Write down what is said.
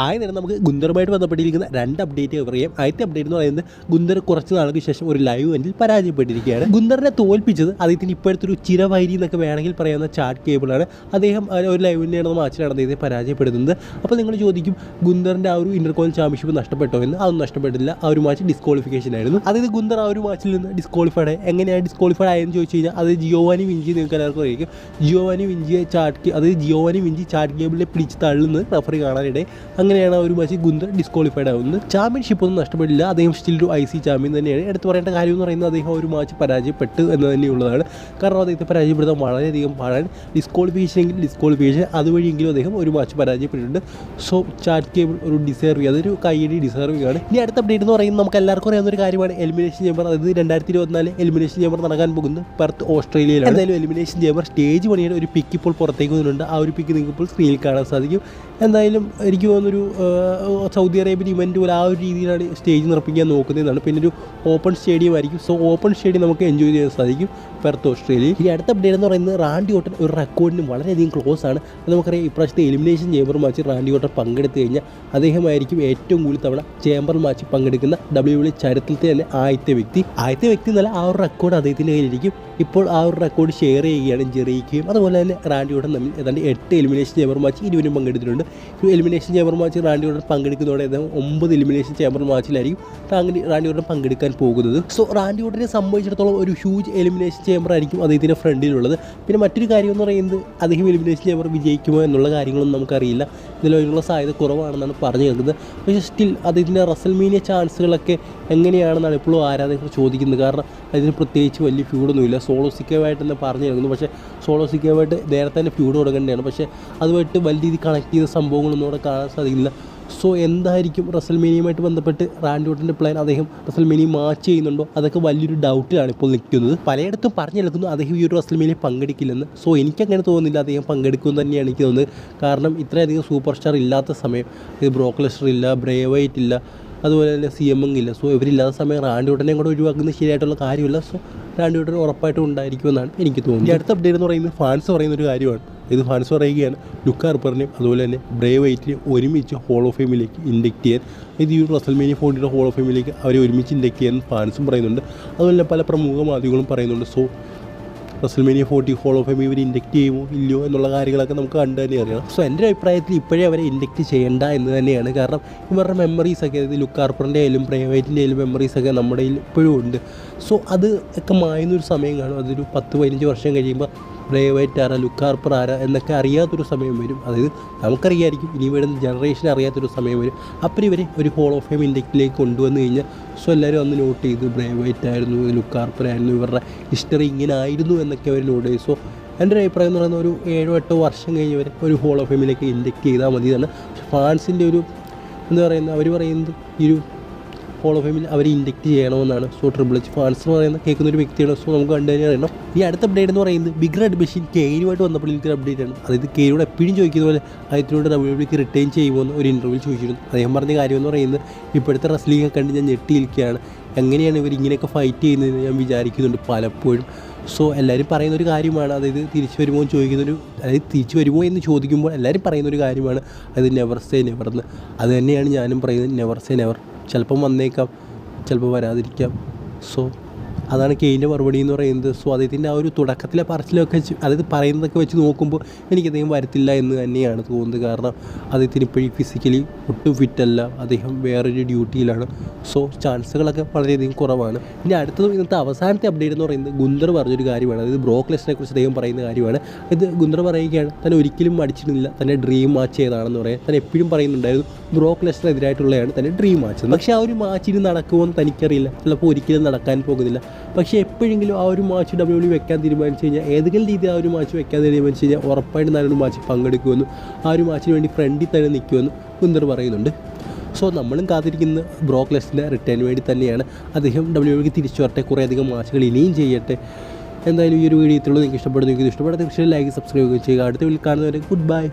ആദ്യം തന്നെ നമുക്ക് ഗുന്തറുമായിട്ട് ബന്ധപ്പെട്ടിരിക്കുന്ന 2 അപ്ഡേറ്റ് പറയാം. ആദ്യത്തെ അപ്ഡേറ്റ് എന്ന് പറയുന്നത് ഗുന്തർ കുറച്ച് നാൾക്ക് ശേഷം ഒരു ലൈവ് ഇവന്റിൽ പരാജയപ്പെട്ടിരിക്കുകയാണ്. ഗുന്തറിനെ തോൽപ്പിച്ചത് അദ്ദേഹത്തിന് ഇപ്പോഴത്തെ ഒരു ചിരവൈരി എന്നൊക്കെ വേണമെങ്കിൽ പറയാവുന്ന ചാറ്റ് കേബിളാണ്. അദ്ദേഹം ഒരു ലൈവിൻ്റെ മാച്ചിലാണ് അദ്ദേഹത്തെ പരാജയപ്പെടുന്നത്. അപ്പോൾ നിങ്ങൾ ചോദിക്കും ഗുന്തറിൻ്റെ ആ ഒരു ഇന്റർകോൺ ചാമ്പ്യൻഷിപ്പ് നഷ്ടപ്പെട്ടോ എന്ന്. അതൊന്നും നഷ്ടപ്പെട്ടില്ല. ആ ഒരു മാച്ച് ഡിസ്ക്വാളിഫിക്കേഷൻ ആയിരുന്നു. അതായത് ഗുന്തർ ആ ഒരു മാച്ചിൽ നിന്ന് ഡിസ്ക്വാളിഫൈഡ് ആയി. എങ്ങനെയാണ് ഡിസ്ക്വാളിഫൈഡ് ആയെന്ന് ചോദിച്ചു കഴിഞ്ഞാൽ അത് ജിയോവാനി വിഞ്ചി നിങ്ങൾക്ക് എല്ലാവർക്കും അറിയിക്കും. ജിയോവാനി വിഞ്ചിയെ ജിയോവാനി വിഞ്ചി ചാറ്റ് കേബിളിനെ പിടിച്ച് തള്ളുന്നത് റഫറി കാണാനിടെ. അങ്ങനെയാണ് ആ ഒരു മാച്ച് ഗുന്തർ ഡിസ്ക്വാളിഫൈഡ് ആവുന്നത്. ചാമ്പ്യൻഷിപ്പ് ഒന്നും നഷ്ടപ്പെടില്ല. അദ്ദേഹം സ്റ്റിൽ ഒരു IC ചാമ്പ്യൻ തന്നെയാണ്. എടുത്തു പറയേണ്ട കാര്യം എന്ന് പറയുന്നത് അദ്ദേഹം ഒരു മാച്ച് പരാജയപ്പെട്ടു എന്ന് തന്നെയുള്ളതാണ്. കാരണം അദ്ദേഹത്തെ പരാജയപ്പെടുത്താൻ വളരെയധികം പാടാണ്. ഡിസ്ക്വാളിഫിക്കേഷൻ അതുവഴിയെങ്കിലും അദ്ദേഹം ഒരു മാച്ച് പരാജയപ്പെട്ടിട്ടുണ്ട്. സോ ചാറ്റ് കേബിൾ ഒരു ഡിസേർവ് ചെയ്യുക, അതൊരു കൈയടി ഡിസേർവ് ആണ്. ഇനി അടുത്ത അപ്ഡേറ്റ് എന്ന് പറയുന്നത് നമുക്ക് എല്ലാവർക്കും അറിയാവുന്ന ഒരു കാര്യമാണ് എലിമിനേഷൻ ചേമ്പർ. അതായത് 2024 എലിമിനേഷൻ ചേമ്പർ നടക്കാൻ പോകുന്നത് പെർത്ത് ഓസ്ട്രേലിയയിലാണ്. എന്തായാലും എലിമിനേഷൻ ചേമ്പർ സ്റ്റേജ് പണിയുടെ ഒരു പിക്ക് ഇപ്പോൾ പുറത്തേക്ക് വന്നിട്ടുണ്ട്. ആ ഒരു പിക്ക് നിങ്ങൾക്ക് ഇപ്പോൾ സ്ക്രീനിൽ കാണാൻ സാധിക്കും. എന്തായാലും എനിക്ക് തോന്നുന്നൊരു സൗദി അറേബ്യൻ ഇവൻറ്റ് പോലെ ആ ഒരു രീതിയിലാണ് സ്റ്റേജ് നിർമ്മിക്കാൻ നോക്കുന്നതെന്നാണ്. പിന്നെ ഒരു ഓപ്പൺ സ്റ്റേഡിയം ആയിരിക്കും. സോ ഓപ്പൺ സ്റ്റേഡിയം നമുക്ക് എൻജോയ് ചെയ്യാൻ സാധിക്കും പെർത്ത് ഓസ്ട്രേലിയയിൽ. ഈ അടുത്ത അപ്ഡേറ്റ് എന്ന് പറയുന്നത് റാൻഡി ഓട്ടൻ ഒരു റെക്കോർഡിന് വളരെയധികം ക്ലോസ് ആണ്. അത് നമുക്കറിയാം ഇപ്രാവശ്യത്തെ എലിമിനേഷൻ ചേമ്പർ മാച്ച് റാൻഡി ഓട്ടൻ പങ്കെടുത്തു കഴിഞ്ഞാൽ അദ്ദേഹമായിരിക്കും ഏറ്റവും കൂടുതൽ തവണ ചേമ്പർ മാച്ച് പങ്കെടുക്കുന്ന WWE ചരിത്രത്തിൽ തന്നെ ആദ്യത്തെ വ്യക്തി എന്നല്ല, ആ ഒരു റെക്കോർഡ് അദ്ദേഹത്തിൻ്റെ കയ്യിലിരിക്കും. ഇപ്പോൾ ആ ഒരു റെക്കോർഡ് ഷെയർ ചെയ്യുകയാണ് ജെറിയിക്കുകയും. അതുപോലെ തന്നെ റാൻഡി ഓട്ടൻ തമ്മിൽ ഏതാണ്ട് 8 എലിമിനേഷൻ ചേമ്പർ മാച്ച് ഇരുവരും പങ്കെടുത്തിട്ടുണ്ട്. ഒരു എലിമിനേഷൻ ചേമ്പർ മാച്ച് റാൻഡി ഓട്ടൻ പങ്കെടുക്കുന്നതോടെ അദ്ദേഹം 9 എലിമിനേഷൻ ചേമ്പർ മാച്ചിലായിരിക്കും റാൻഡി ഓട്ടൻ പങ്കെടുക്കാൻ പോകുന്നത്. സോ റാൻഡി ഓട്ടനെ സംബന്ധിച്ചിടത്തോളം ഒരു ഹ്യൂജ് എലിമിനേഷൻ ചേമ്പർ ആയിരിക്കും അദ്ദേഹത്തിൻ്റെ ഫ്രണ്ടിലുള്ളത്. പിന്നെ മറ്റൊരു കാര്യം എന്ന് പറയുന്നത് അദ്ദേഹം എലിമിനേഷൻ ചേമ്പർ വിജയിക്കുമോ എന്നുള്ള കാര്യങ്ങളൊന്നും നമുക്കറിയില്ല. ഇതിലുള്ള സാധ്യത കുറവാണെന്നാണ് പറഞ്ഞു കേൾക്കുന്നത്. പക്ഷേ സ്റ്റിൽ അദ്ദേഹത്തിൻ്റെ റസൽമേനിയ ചാൻസുകളൊക്കെ എങ്ങനെയാണെന്നാണ് ഇപ്പോഴും ആരാധകർ ചോദിക്കുന്നത്. കാരണം അതിന് പ്രത്യേകിച്ച് വലിയ ഫ്യൂഡൊന്നുമില്ല. സോളോ സിക്കോവായിട്ട് തന്നെ പറഞ്ഞു കേൾക്കുന്നു. പക്ഷേ സോളോ സിക്കോവായിട്ട് നേരത്തെ തന്നെ ഫ്യൂഡ് കൊടുക്കേണ്ടതാണ്. പക്ഷേ അതുമായിട്ട് വലിയ രീതിയിൽ കണക്ട് ചെയ്ത സംഭവങ്ങളൊന്നും അവിടെ കാണാൻ സാധിക്കില്ല. സോ എന്തായിരിക്കും റസൽമേനിയുമായിട്ട് ബന്ധപ്പെട്ട് റാൻഡി ഓട്ടൻ്റെ പ്ലാൻ? അദ്ദേഹം റസൽമേനിയ മാച്ച് ചെയ്യുന്നുണ്ടോ? അതൊക്കെ വലിയൊരു ഡൗട്ടിലാണ് ഇപ്പോൾ നിൽക്കുന്നത്. പലയിടത്തും പറഞ്ഞു കേൾക്കുന്നു അദ്ദേഹം ഈ ഒരു റസൽമേനിയ പങ്കെടുക്കില്ലെന്ന്. സോ എനിക്കങ്ങനെ തോന്നുന്നില്ല അദ്ദേഹം പങ്കെടുക്കുമെന്ന് തന്നെയാണ് എനിക്ക് തോന്നുന്നത്. കാരണം ഇത്രയധികം സൂപ്പർ സ്റ്റാർ ഇല്ലാത്ത സമയം, ബ്രോക്ക് ലെസ്നർ ഇല്ല, ബ്രേ വൈറ്റ് ഇല്ല, അതുപോലെ തന്നെ CM ഇല്ല. സോ ഇവരില്ലാത്ത സമയം റാൻഡി ഓട്ടനെ കൂടെ ഒഴിവാക്കുന്നത് ശരിയായിട്ടുള്ള കാര്യമില്ല. സോ റാൻഡി ഓട്ടൻ ഉറപ്പായിട്ടും ഉണ്ടായിരിക്കുമെന്നാണ് എനിക്ക് തോന്നുന്നത്. അടുത്ത അപ്ഡേറ്റ് എന്ന് പറയുന്നത് ഫാൻസ് പറയുന്ന ഒരു കാര്യമാണ്. ഇത് ഫാൻസ് പറയുകയാണ് ലുക്ക് ഹാർപ്പറിനെയും അതുപോലെ തന്നെ ബ്രേ വൈറ്റിനെയും ഒരുമിച്ച് ഹോൾ ഓഫ് ഫെയിമിലേക്ക് ഇൻഡക്ട് ചെയ്യാൻ, ഇത് ഈ റസൽമേനിയ 40 ഹോൾ ഓഫ് ഫെയിമിലേക്ക് അവരെ ഒരുമിച്ച് ഇൻഡക്ട് ചെയ്യാൻ ഫാൻസും പറയുന്നുണ്ട്. അതുപോലെ തന്നെ പല പ്രമുഖ മാധ്യമങ്ങളും പറയുന്നുണ്ട്. So WrestleMania 40 hall of fame ഇവർ ഇൻഡക്ട് ചെയ്യുമോ ഇല്ലയോ എന്നുള്ള കാര്യങ്ങളൊക്കെ നമുക്ക് കണ്ടു തന്നെ അറിയാം. സോ എൻ്റെ അഭിപ്രായത്തിൽ ഇപ്പോഴേ അവരെ ഇൻഡക്ട് ചെയ്യേണ്ട എന്ന് തന്നെയാണ്. കാരണം ഇവരുടെ മെമ്മറീസൊക്കെ, അതായത് ലുക്ക് ഹാർപ്പറിൻ്റെ ആയാലും ബ്രേ വൈറ്റിൻ്റെ ആയാലും മെമ്മറീസൊക്കെ നമ്മുടെ കയ്യിൽ ഇപ്പോഴും ഉണ്ട്. സോ അത് ഒക്കെ മായുന്നൊരു സമയം കാണും. അതൊരു 10-15 വർഷം കഴിയുമ്പോൾ ബ്രേ വൈറ്റ് ആരാ, ലുക്ക് ഹാർപ്പർ ആരാ എന്നൊക്കെ അറിയാത്തൊരു സമയം വരും. അതായത് നമുക്കറിയാമായിരിക്കും, ഇനി വരുന്ന ജനറേഷൻ അറിയാത്തൊരു സമയം വരും. അപ്പോൾ ഇവരെ ഒരു ഹോൾ ഓഫ് ഫെയിം ഇൻഡക്റ്റിലേക്ക് കൊണ്ടുവന്ന് കഴിഞ്ഞാൽ സോ എല്ലാവരും അന്ന് നോട്ട് ചെയ്ത് ബ്രേ വൈറ്റ് ആയിരുന്നു, ലുക്ക് ഹാർപ്പർ ആയിരുന്നു, ഇവരുടെ ഹിസ്റ്ററി ഇങ്ങനെ ആയിരുന്നു എന്നൊക്കെ അവർ നോട്ട് ചെയ്തു. സോ എൻ്റെ ഒരു അഭിപ്രായം എന്ന് പറയുന്നത് ഒരു 7-8 വർഷം കഴിഞ്ഞ് വരെ ഒരു ഹോൾ ഓഫ് ഫെയിമിലേക്ക് ഇൻഡക്ട് ചെയ്താൽ മതി എന്നാണ്. ഫാൻസിൻ്റെ ഒരു എന്താ പറയുന്നത്, അവർ പറയുന്നത് ഈ ഒരു ഹോൾ ഓഫ് ഫെയിമിൽ അവർ ഇൻഡക്ട് ചെയ്യണമെന്നാണ്. സോ ട്രിപ്പിൾ എച്ച് ഫാൻസ് എന്ന് പറയുന്ന കേൾക്കുന്ന ഒരു വ്യക്തിയാണ്. സോ നമുക്ക് കണ്ടു തന്നെ അറിയണം. ഈ അടുത്ത അപ്ഡേറ്റ് എന്ന് പറയുന്നത് ബിഗ് റെഡ് മെഷീൻ കെയിനുമായിട്ട് വന്നപ്പോൾ എനിക്കൊരു അപ്ഡേറ്റ് ആണ്. അതായത് കെയിനോട് എപ്പോഴും ചോദിക്കുന്ന പോലെ അദ്ദേഹത്തിനോട് WWEക്ക് റിട്ടേൺ ചെയ്യുമെന്ന് ഒരു ഇൻ്റർവ്യൂവിൽ ചോദിച്ചിരുന്നു. അദ്ദേഹം പറഞ്ഞ കാര്യം എന്ന് പറയുന്നത് ഇപ്പോഴത്തെ റെസ്ലിംഗ് കണ്ട് ഞാൻ ഞെട്ടിയിരിക്കുകയാണ്. എങ്ങനെയാണ് ഇവർ ഇങ്ങനെയൊക്കെ ഫൈറ്റ് ചെയ്യുന്നതെന്ന് ഞാൻ വിചാരിക്കുന്നുണ്ട് പലപ്പോഴും. സോ എല്ലാവരും പറയുന്നൊരു കാര്യമാണ്, അതായത് തിരിച്ചു വരുമോ എന്ന് ചോദിക്കുന്നൊരു, അതായത് തിരിച്ചു വരുമോ എന്ന് ചോദിക്കുമ്പോൾ എല്ലാവരും പറയുന്നൊരു കാര്യമാണ് അതായത് നെവർ സേ നെവർ എന്ന്. അത് തന്നെയാണ് ഞാനും പറയുന്നത്, നെവർ സേ നെവർ. ചിലപ്പം വന്നേക്കാം, ചിലപ്പോൾ വരാതിരിക്കാം. സോ അതാണ് കെയിൻ്റെ മറുപടി എന്ന് പറയുന്നത്. സോ അദ്ദേഹത്തിൻ്റെ ആ ഒരു തുടക്കത്തിലെ പറച്ചിലൊക്കെ അതായത് പറയുന്നതൊക്കെ വെച്ച് നോക്കുമ്പോൾ എനിക്ക് അദ്ദേഹം വരത്തില്ല എന്ന് തന്നെയാണ് തോന്നുന്നത്. കാരണം അദ്ദേഹത്തിന് ഇപ്പോഴും ഫിസിക്കലി ഒട്ടും ഫിറ്റല്ല, അദ്ദേഹം വേറൊരു ഡ്യൂട്ടിയിലാണ്. സോ ചാൻസുകളൊക്കെ വളരെയധികം കുറവാണ്. ഇനി അടുത്തത് ഇന്നത്തെ അവസാനത്തെ അപ്ഡേറ്റ് എന്ന് പറയുന്നത് ഗുന്തർ പറഞ്ഞൊരു കാര്യമാണ്. അതായത് ബ്രോക്ക് ലെസ്നറെ കുറിച്ച് അദ്ദേഹം പറയുന്ന കാര്യമാണ്. ഇത് ഗുന്തർ പറയുകയാണ് തന്നെ ഒരിക്കലും മടിച്ചിരുന്നില്ല, തന്നെ ഡ്രീം മാച്ച് ഏതാണെന്ന് പറയാം. തന്നെ എപ്പോഴും പറയുന്നുണ്ടായിരുന്നു ബ്രോക്ക് ലെസ്നറെതിരായിട്ടുള്ളതാണ് തന്നെ ഡ്രീം മാച്ച്. പക്ഷേ ആ ഒരു മാച്ചിന് നടക്കുമോ എന്ന് തനിക്കറിയില്ല, ചിലപ്പോൾ ഒരിക്കലും നടക്കാൻ പോകുന്നില്ല. പക്ഷേ എപ്പോഴെങ്കിലും ആ ഒരു മാച്ച് WWE വെക്കാൻ തീരുമാനിച്ചു കഴിഞ്ഞാൽ, ഏതെങ്കിലും രീതിയിൽ ആ ഒരു മാച്ച് വെക്കാൻ തീരുമാനിച്ചു കഴിഞ്ഞാൽ ഉറപ്പായിട്ട് നല്ലൊരു മാച്ച് പങ്കെടുക്കുമെന്നും ആ ഒരു മാച്ചിന് വേണ്ടി ഫ്രണ്ടിൽ തന്നെ നിൽക്കുമെന്നും ഗുന്തർ പറയുന്നുണ്ട്. സോ നമ്മളും കാത്തിരിക്കുന്ന ബ്രോക്ക് ലെസ്നറിൻ്റെ റിട്ടേണിന് വേണ്ടി തന്നെയാണ്. അദ്ദേഹം WWEക്ക് തിരിച്ചു വരട്ടെ, കുറേയധികം മാച്ചുകൾ ഇനിയും ചെയ്യട്ടെ. എന്തായാലും ഈ ഒരു വീഡിയോ ഇത്രയുള്ളൂ. നിങ്ങൾക്ക് ഇഷ്ടപ്പെടുന്നു, നിങ്ങൾക്ക് ഇഷ്ടപ്പെടുന്ന തീർച്ചയായും ലൈക്ക് സബ്സ്ക്രൈബ് ചെയ്യുക. അടുത്ത വീഡിയോയിൽ കാണുന്നവരെ ഗുഡ് ബൈ.